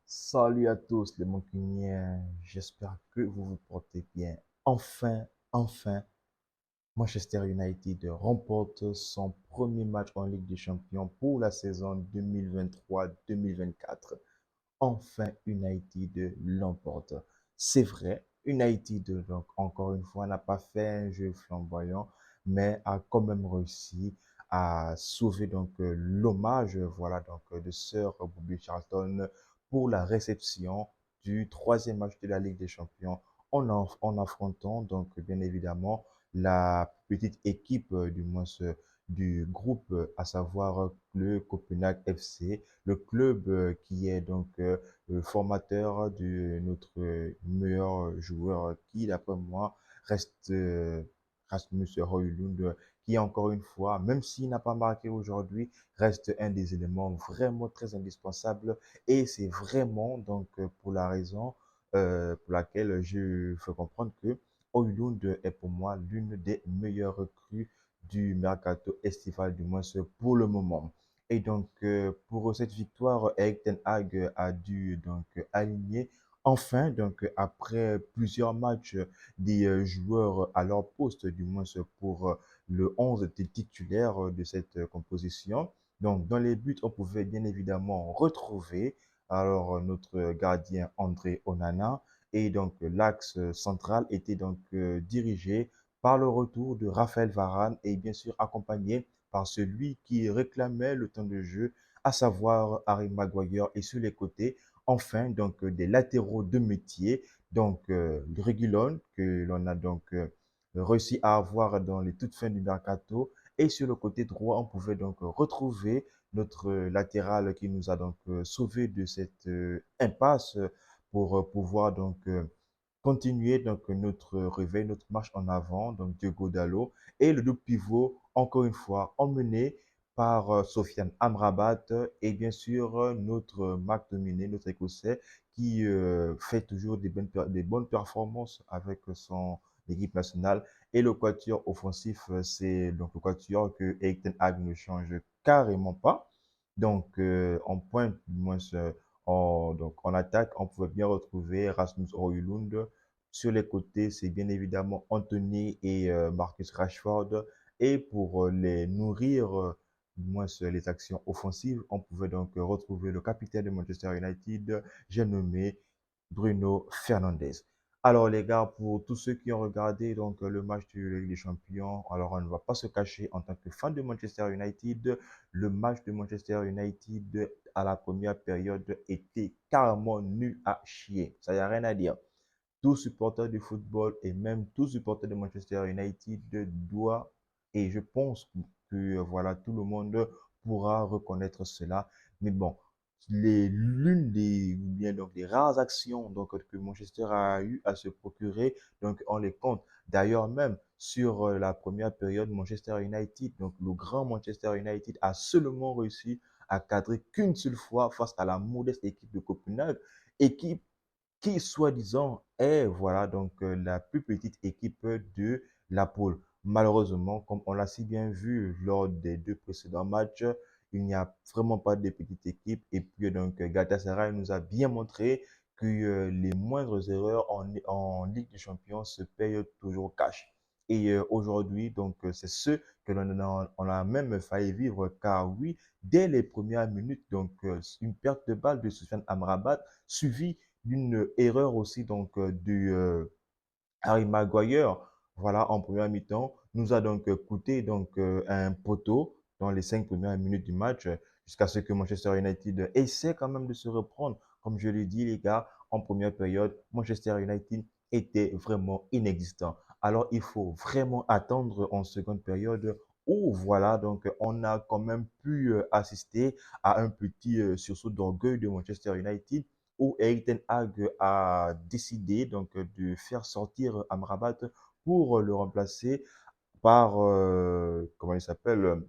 Salut à tous les Mancuniens, j'espère que vous vous portez bien. Enfin, Manchester United remporte son premier match en Ligue des Champions pour la saison 2023-2024. Enfin, United l'emporte. C'est vrai, United, donc encore une fois, n'a pas fait un jeu flamboyant, mais a quand même réussi à sauver l'hommage de Sir Bobby Charlton pour la réception du troisième match de la Ligue des Champions en affrontant bien évidemment la petite équipe du groupe, à savoir le Copenhague FC, le club qui est le formateur de notre meilleur joueur qui, d'après moi, reste Rasmus Højlund, qui encore une fois, même s'il n'a pas marqué aujourd'hui, reste un des éléments vraiment très indispensables. Et c'est vraiment pour la raison pour laquelle je fais comprendre que Højlund est pour moi l'une des meilleures recrues du mercato estival, du moins pour le moment. Et pour cette victoire, Erik Ten Hag a dû aligner enfin, après plusieurs matchs, des joueurs à leur poste, du moins pour le 11 titulaire de cette composition. Donc, dans les buts, on pouvait bien évidemment retrouver notre gardien André Onana. Et l'axe central était dirigé par le retour de Raphaël Varane et bien sûr accompagné par celui qui réclamait le temps de jeu, à savoir Harry Maguire. Et sur les côtés, enfin, des latéraux de métier, le Reguilon, que l'on a réussi à avoir dans les toutes fins du mercato. Et sur le côté droit, on pouvait retrouver notre latéral qui nous a sauvé de cette impasse pour pouvoir continuer notre réveil, notre marche en avant, donc Diogo Dalot, et le double pivot, encore une fois, emmené par Sofiane Amrabat et bien sûr notre McTominay, notre Écossais, qui fait toujours des bonnes performances avec son équipe nationale. Et le quatuor offensif, c'est donc le quatuor que Erik ten Hag ne change carrément pas. En pointe, du moins, en attaque, on pouvait bien retrouver Rasmus Højlund. Sur les côtés, c'est bien évidemment Anthony et Marcus Rashford. Et pour les nourrir, du moins les actions offensives, on pouvait retrouver le capitaine de Manchester United, j'ai nommé Bruno Fernandes. Alors les gars, pour tous ceux qui ont regardé le match de la Ligue des Champions, alors on ne va pas se cacher en tant que fan de Manchester United, le match de Manchester United à la première période était carrément nul à chier. Ça y a rien à dire. Tout supporter du football et même tout supporter de Manchester United doit, et je pense que voilà, tout le monde pourra reconnaître cela. Mais bon, l'une des, ou bien des rares actions que Manchester a eu à se procurer, on les compte. D'ailleurs, même sur la première période, Manchester United, donc le grand Manchester United, a seulement réussi à cadrer qu'une seule fois face à la modeste équipe de Copenhague, équipe qui, soi-disant, est la plus petite équipe de la poule. Malheureusement, comme on l'a si bien vu lors des deux précédents matchs, il n'y a vraiment pas de petite équipe. Et puis, Galatasaray nous a bien montré que les moindres erreurs en Ligue des Champions se payent toujours cash. Et aujourd'hui, c'est ce que on a même failli vivre, car oui, dès les premières minutes, une perte de balle de Soufiane Amrabat, suivie d'une erreur aussi Harry Maguire, voilà, en première mi-temps, nous a coûté un poteau dans les 5 premières minutes du match, jusqu'à ce que Manchester United essaie quand même de se reprendre. Comme je l'ai dit, les gars, en première période, Manchester United était vraiment inexistant. Alors, il faut vraiment attendre en seconde période où, voilà, on a quand même pu assister à un petit sursaut d'orgueil de Manchester United où Erik ten Hag a décidé de faire sortir Amrabat pour le remplacer par, comment il s'appelle,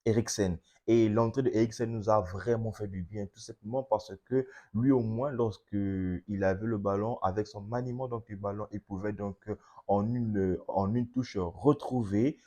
Eriksen. Et l'entrée de Eriksen nous a vraiment fait du bien, tout simplement parce que lui, au moins, lorsque il avait le ballon, avec son maniement du ballon, il pouvait en une touche retrouver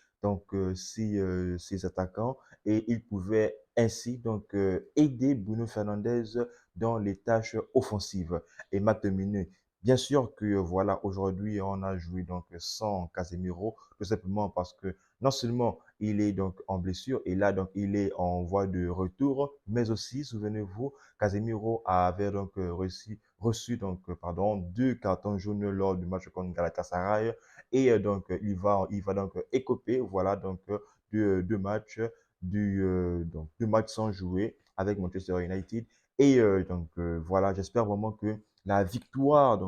ses attaquants et il pouvait ainsi donc aider Bruno Fernandes dans les tâches offensives. Et McTominay, bien sûr que voilà, aujourd'hui on a joué donc sans Casemiro, tout simplement parce que non seulement il est donc en blessure et là donc il est en voie de retour, mais aussi souvenez-vous, Casemiro avait donc reçu donc pardon 2 cartons jaunes lors du match contre Galatasaray et donc il va donc écoper voilà donc deux matchs donc 2 matchs sans jouer avec Manchester United et voilà, j'espère vraiment que la victoire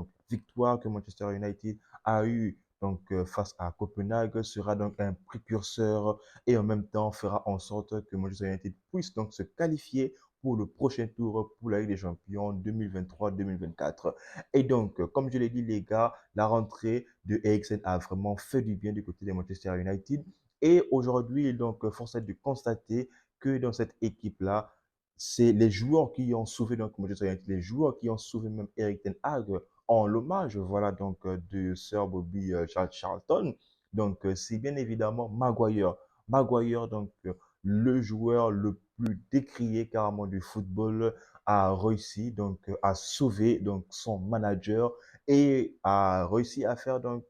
que Manchester United a eue donc face à Copenhague sera donc un précurseur et en même temps fera en sorte que Manchester United puisse donc se qualifier pour le prochain tour pour la Ligue des Champions 2023-2024. Et donc, comme je l'ai dit, les gars, la rentrée de Eriksen a vraiment fait du bien du côté de Manchester United. Et aujourd'hui, donc, force est de constater que dans cette équipe-là, c'est les joueurs qui ont sauvé donc Manchester United, les joueurs qui ont sauvé même Eric Ten Hag en l'hommage, voilà donc de Sir Bobby Charlton. Donc c'est bien évidemment Maguire. Maguire donc le joueur le plus décrié carrément du football a réussi donc à sauver donc son manager et a réussi à faire donc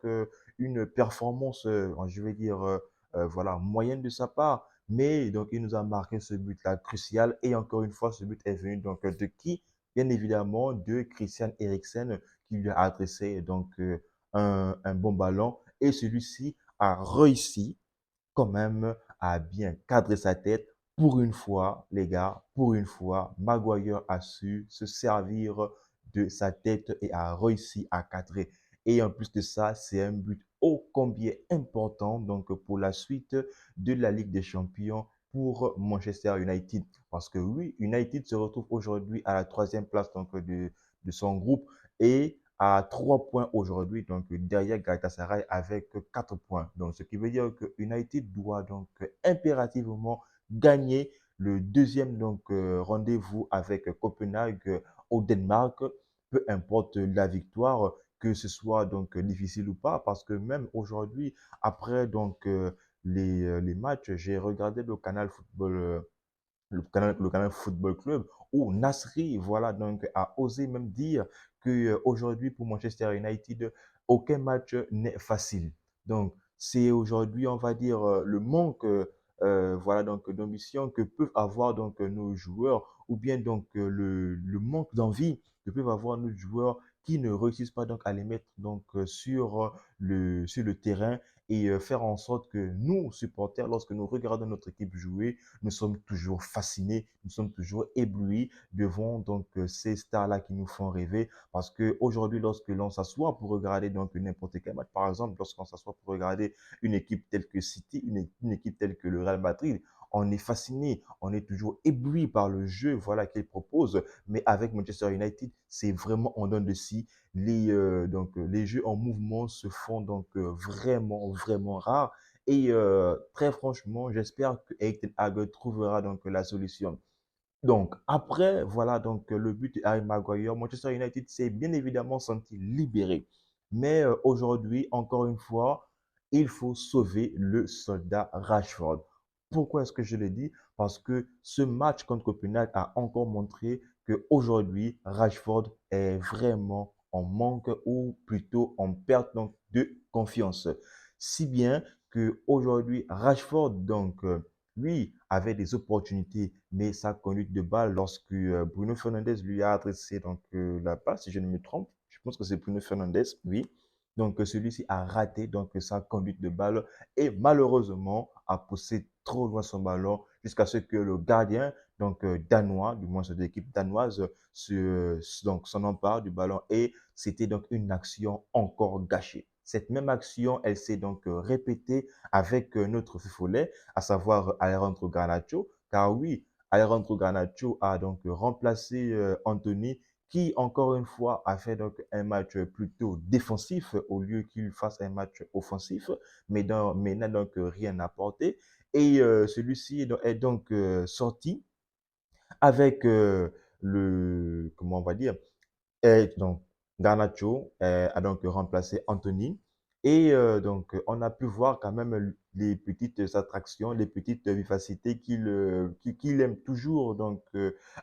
une performance, je vais dire voilà moyenne de sa part. Mais donc, il nous a marqué ce but-là crucial. Et encore une fois, ce but est venu donc de qui? Bien évidemment, de Christian Eriksen qui lui a adressé donc un bon ballon. Et celui-ci a réussi quand même à bien cadrer sa tête. Pour une fois, les gars, pour une fois, Maguire a su se servir de sa tête et a réussi à cadrer. Et en plus de ça, c'est un but ô combien important donc pour la suite de la Ligue des Champions pour Manchester United. Parce que oui, United se retrouve aujourd'hui à la troisième place donc, de son groupe et à 3 points aujourd'hui, donc derrière Galatasaray avec 4 points. Donc, ce qui veut dire que United doit donc impérativement gagner le deuxième donc rendez-vous avec Copenhague au Danemark, peu importe la victoire, que ce soit donc difficile ou pas, parce que même aujourd'hui, après donc les matchs, j'ai regardé le canal football le canal Football Club, où Nasri, voilà, donc, a osé même dire que aujourd'hui pour Manchester United, aucun match n'est facile. Donc, c'est aujourd'hui, on va dire, le manque voilà, donc, d'ambition que peuvent avoir donc, nos joueurs, ou bien donc, le manque d'envie que peuvent avoir nos joueurs qui ne réussissent pas donc, à les mettre donc, sur le terrain et faire en sorte que nous, supporters, lorsque nous regardons notre équipe jouer, nous sommes toujours fascinés, nous sommes toujours éblouis devant donc ces stars-là qui nous font rêver. Parce que aujourd'hui, lorsque l'on s'assoit pour regarder donc n'importe quel match, par exemple, lorsqu'on s'assoit pour regarder une équipe telle que City, une équipe telle que le Real Madrid, on est fasciné, on est toujours ébloui par le jeu voilà qu'il propose. Mais avec Manchester United, c'est vraiment on donne de si. Les jeux en mouvement se font donc vraiment, vraiment rares. Et très franchement, j'espère que Eric Ten Hag trouvera donc la solution. Donc, après, voilà, donc le but de Harry Maguire, Manchester United s'est bien évidemment senti libéré. Mais aujourd'hui, encore une fois, il faut sauver le soldat Rashford. Pourquoi est-ce que je le dis? Parce que ce match contre Copenhague a encore montré qu'aujourd'hui, Rashford est vraiment en manque ou plutôt en perte donc, de confiance. Si bien qu'aujourd'hui, Rashford, donc, lui avait des opportunités, mais sa conduite de balle, lorsque Bruno Fernandes lui a adressé donc, la balle, si je ne me trompe, je pense que c'est Bruno Fernandes, oui. Donc celui-ci a raté donc, sa conduite de balle et malheureusement a poussé trop loin son ballon jusqu'à ce que le gardien donc danois, du moins de l'équipe danoise, donc s'en empare du ballon et c'était donc une action encore gâchée. Cette même action, elle s'est donc répétée avec notre Follet, à savoir Alejandro Garnacho, car oui, Alejandro Garnacho a donc remplacé Anthony, qui encore une fois a fait donc un match plutôt défensif au lieu qu'il fasse un match offensif, mais n'a donc rien apporté. Et celui-ci est donc sorti avec comment on va dire, et donc, Garnacho a donc remplacé Anthony. Et donc, on a pu voir quand même les petites attractions, les petites vivacités qu'il aime toujours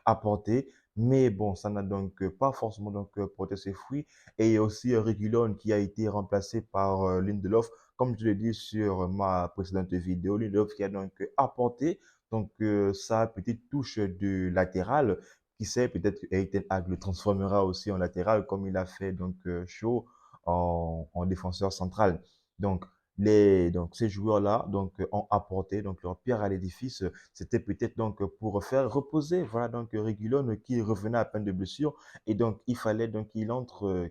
apporter. Mais bon, ça n'a pas forcément porté ses fruits. Et il y a aussi Reguilon qui a été remplacé par Lindelof, comme je l'ai dit sur ma précédente vidéo. Lindelof qui a apporté sa petite touche de latéral. Qui sait, peut-être que Ethan Hag le transformera aussi en latéral comme il a fait Shaw en défenseur central. Donc, ces joueurs-là ont apporté leur pierre à l'édifice. C'était peut-être pour faire reposer voilà Reguilon qui revenait à peine de blessure et donc il fallait qu'il entre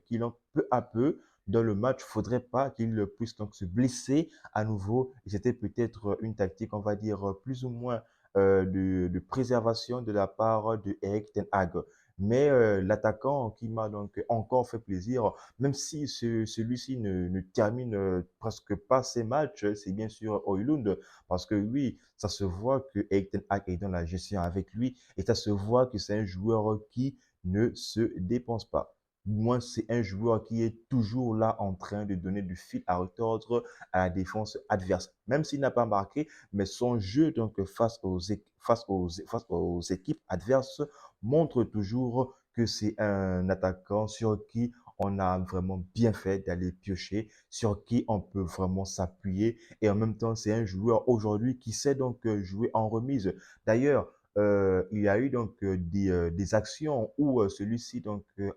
peu à peu dans le match. Faudrait pas qu'il puisse se blesser à nouveau. Et c'était peut-être une tactique, on va dire plus ou moins de préservation de la part de Erik ten Hag. Mais l'attaquant qui m'a encore fait plaisir, même si celui-ci ne termine presque pas ses matchs, c'est bien sûr Højlund, parce que oui, ça se voit que Erik ten Hag est dans la gestion avec lui, et ça se voit que c'est un joueur qui ne se dépense pas. Moi, c'est un joueur qui est toujours là en train de donner du fil à retordre à la défense adverse. Même s'il n'a pas marqué, mais son jeu face aux équipes adverses montre toujours que c'est un attaquant sur qui on a vraiment bien fait d'aller piocher, sur qui on peut vraiment s'appuyer. Et en même temps, c'est un joueur aujourd'hui qui sait jouer en remise. D'ailleurs, il y a eu des actions où celui-ci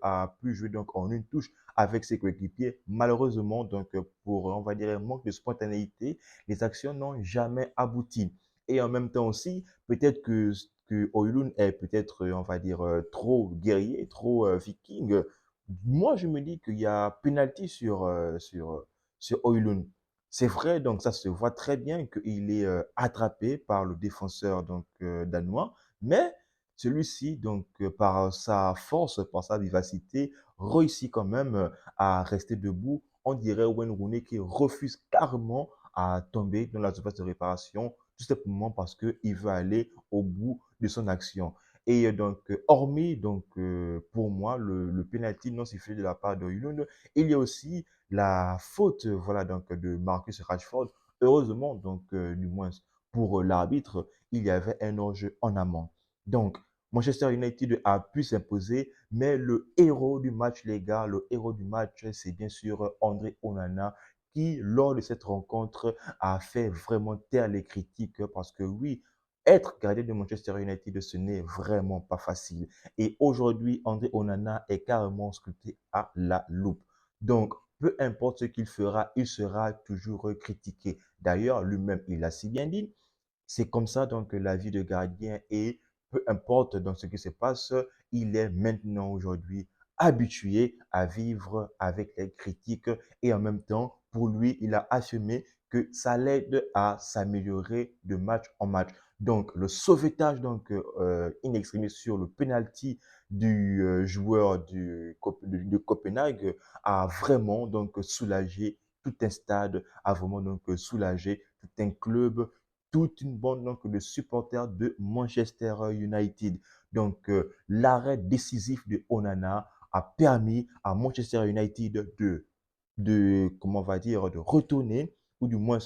a pu jouer en une touche avec ses coéquipiers. Malheureusement, pour on va dire un manque de spontanéité, les actions n'ont jamais abouti. Et en même temps aussi, peut-être que Højlund est peut-être, on va dire, trop guerrier, trop viking. Moi, je me dis qu'il y a penalty sur Højlund. C'est vrai, donc ça se voit très bien qu'il est attrapé par le défenseur danois, mais celui-ci, par sa force, par sa vivacité, réussit quand même à rester debout. On dirait Wayne Rooney qui refuse carrément à tomber dans la surface de réparation, tout simplement parce qu'il veut aller au bout de son action. Et hormis pour moi le penalty non sifflé de la part de Højlund, il y a aussi la faute voilà de Marcus Rashford. Heureusement du moins pour l'arbitre, il y avait un enjeu en amont. Donc Manchester United a pu s'imposer, mais le héros du match, les gars, le héros du match, c'est bien sûr André Onana qui, lors de cette rencontre, a fait vraiment taire les critiques parce que oui, être gardien de Manchester United, ce n'est vraiment pas facile. Et aujourd'hui, André Onana est carrément scruté à la loupe. Donc, peu importe ce qu'il fera, il sera toujours critiqué. D'ailleurs, lui-même, il a si bien dit, c'est comme ça la vie de gardien et peu importe dans ce qui se passe, il est maintenant aujourd'hui habitué à vivre avec les critiques et en même temps, pour lui, il a assumé que ça l'aide à s'améliorer de match en match. Donc, le sauvetage in extremis sur le penalty du joueur de Copenhague a vraiment soulagé tout un stade, a vraiment soulagé tout un club, toute une bande de supporters de Manchester United. L'arrêt décisif de Onana a permis à Manchester United comment on va dire, de retourner ou du moins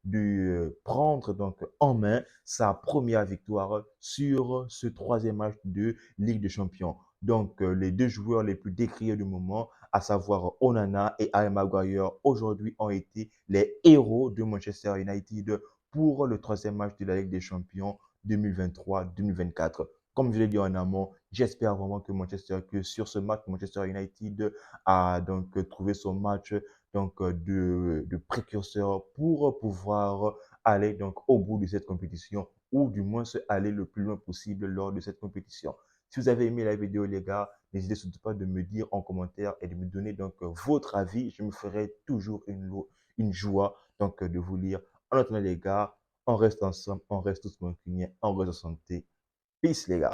de prendre en main sa première victoire sur ce troisième match de Ligue des Champions. Les deux joueurs les plus décriés du moment, à savoir Onana et Harry Maguire, aujourd'hui ont été les héros de Manchester United pour le troisième match de la Ligue des Champions 2023-2024. Comme je l'ai dit en amont, j'espère vraiment que sur ce match, Manchester United a trouvé son match de précurseur pour pouvoir aller au bout de cette compétition ou du moins aller le plus loin possible lors de cette compétition. Si vous avez aimé la vidéo, les gars, n'hésitez surtout pas de me dire en commentaire et de me donner votre avis. Je me ferai toujours une joie de vous lire. En attendant, les gars, on reste ensemble, on reste tous mancuniens, on reste en santé. Peace, les gars.